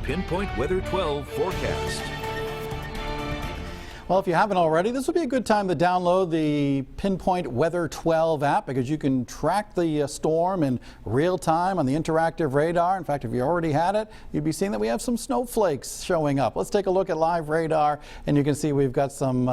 Pinpoint Weather 12 forecast. Well, if you haven't already, this would be a good time to download the Pinpoint Weather 12 app because you can track the storm in real time on the interactive radar. In fact, if you already had it, you'd be seeing that we have some snowflakes showing up. Let's take a look at live radar, and you can see we've got some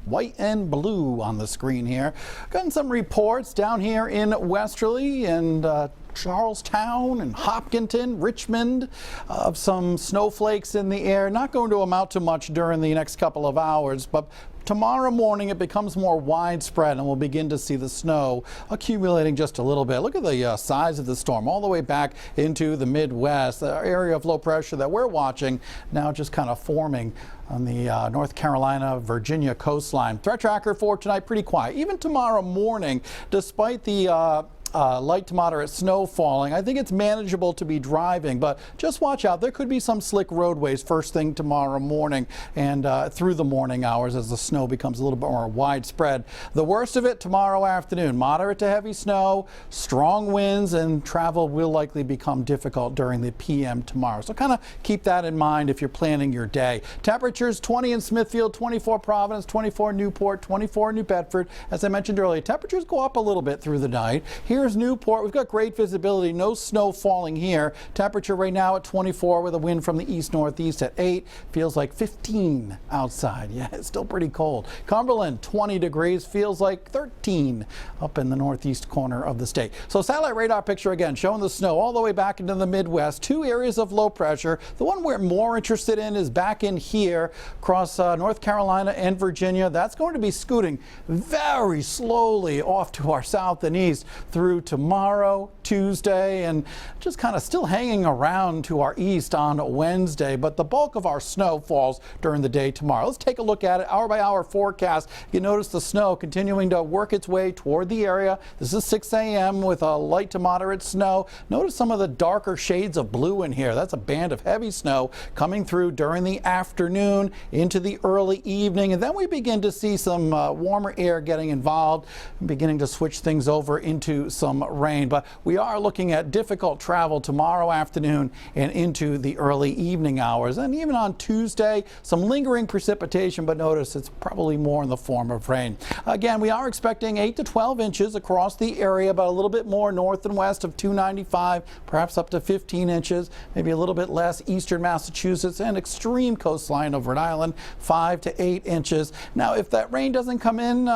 white and blue on the screen here. Gotten some reports down here in Westerly and Charlestown and Hopkinton, Richmond, of some snowflakes in the air. Not going to amount to much during the next couple of hours, but tomorrow morning it becomes more widespread and we'll begin to see the snow accumulating just a little bit. Look at the size of the storm all the way back into the Midwest. The area of low pressure that we're watching now just kind of forming on the North Carolina, Virginia coastline. Threat tracker for tonight pretty quiet. Even tomorrow morning, despite the light to moderate snow falling, I think it's manageable to be driving, but just watch out. There could be some slick roadways first thing tomorrow morning and through the morning hours as the snow becomes a little bit more widespread. The worst of it tomorrow afternoon, moderate to heavy snow, strong winds, and travel will likely become difficult during the PM tomorrow. So kind of keep that in mind if you're planning your day. Temperatures 20 in Smithfield, 24 Providence, 24 Newport, 24 New Bedford. As I mentioned earlier, temperatures go up a little bit through the night. Here's Newport. We've got great visibility. No snow falling here. Temperature right now at 24 with a wind from the east-northeast at 8. Feels like 15 outside. Yeah, it's still pretty cold. Cumberland, 20 degrees. Feels like 13 up in the northeast corner of the state. So satellite radar picture again showing the snow all the way back into the Midwest. Two areas of low pressure. The one we're more interested in is back in here across North Carolina and Virginia. That's going to be scooting very slowly off to our south and east through tomorrow, Tuesday, and just kind of still hanging around to our east on Wednesday. But the bulk of our snow falls during the day tomorrow. Let's take a look at it. Hour by hour forecast. You notice the snow continuing to work its way toward the area. This is 6 a.m. with a light to moderate snow. Notice some of the darker shades of blue in here. That's a band of heavy snow coming through during the afternoon into the early evening. And then we begin to see some warmer air getting involved, beginning to switch things over into some rain. But we are looking at difficult travel tomorrow afternoon and into the early evening hours. And even on Tuesday, some lingering precipitation, but notice it's probably more in the form of rain. Again, we are expecting 8 to 12 inches across the area, but a little bit more north and west of 295, perhaps up to 15 inches, maybe a little bit less eastern Massachusetts and extreme coastline of Rhode Island, 5 to 8 inches. Now, if that rain doesn't come in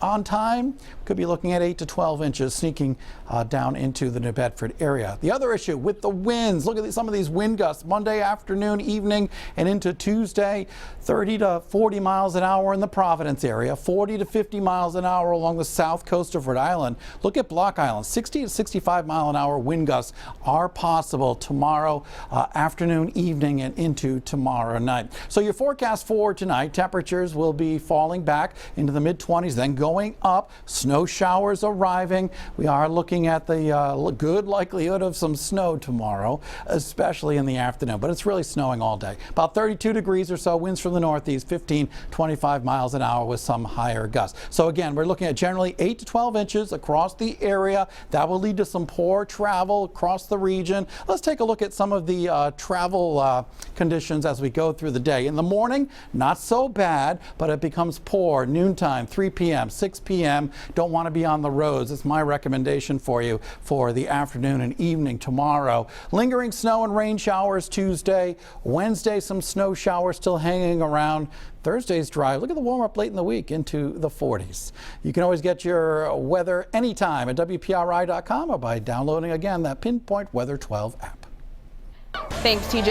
on time, could be looking at 8 to 12 inches sneaking down into the New Bedford area. The other issue with the winds, look at some of these wind gusts Monday afternoon, evening, and into Tuesday, 30 to 40 miles an hour in the Providence area, 40 to 50 miles an hour along the south coast of Rhode Island. Look at Block Island, 60 to 65 mile an hour wind gusts are possible tomorrow afternoon, evening, and into tomorrow night. So your forecast for tonight, temperatures will be falling back into the mid-20s, then going up. Snow showers arriving. We are looking at the good likelihood of some snow tomorrow, especially in the afternoon, but it's really snowing all day. About 32 degrees or so, winds from the northeast, 15, 25 miles an hour with some higher gusts. So again, we're looking at generally 8 to 12 inches across the area. That will lead to some poor travel across the region. Let's take a look at some of the travel conditions as we go through the day. In the morning, not so bad, but it becomes poor. Noontime, 3 p.m., 6 p.m. Don't want to be on the roads. It's my recommendation for you for the afternoon and evening tomorrow. Lingering snow and rain showers Tuesday. Wednesday, some snow showers still hanging around. Thursday's dry. Look at the warm up late in the week into the 40s. You can always get your weather anytime at WPRI.com or by downloading again that Pinpoint Weather 12 app. Thanks, TJ.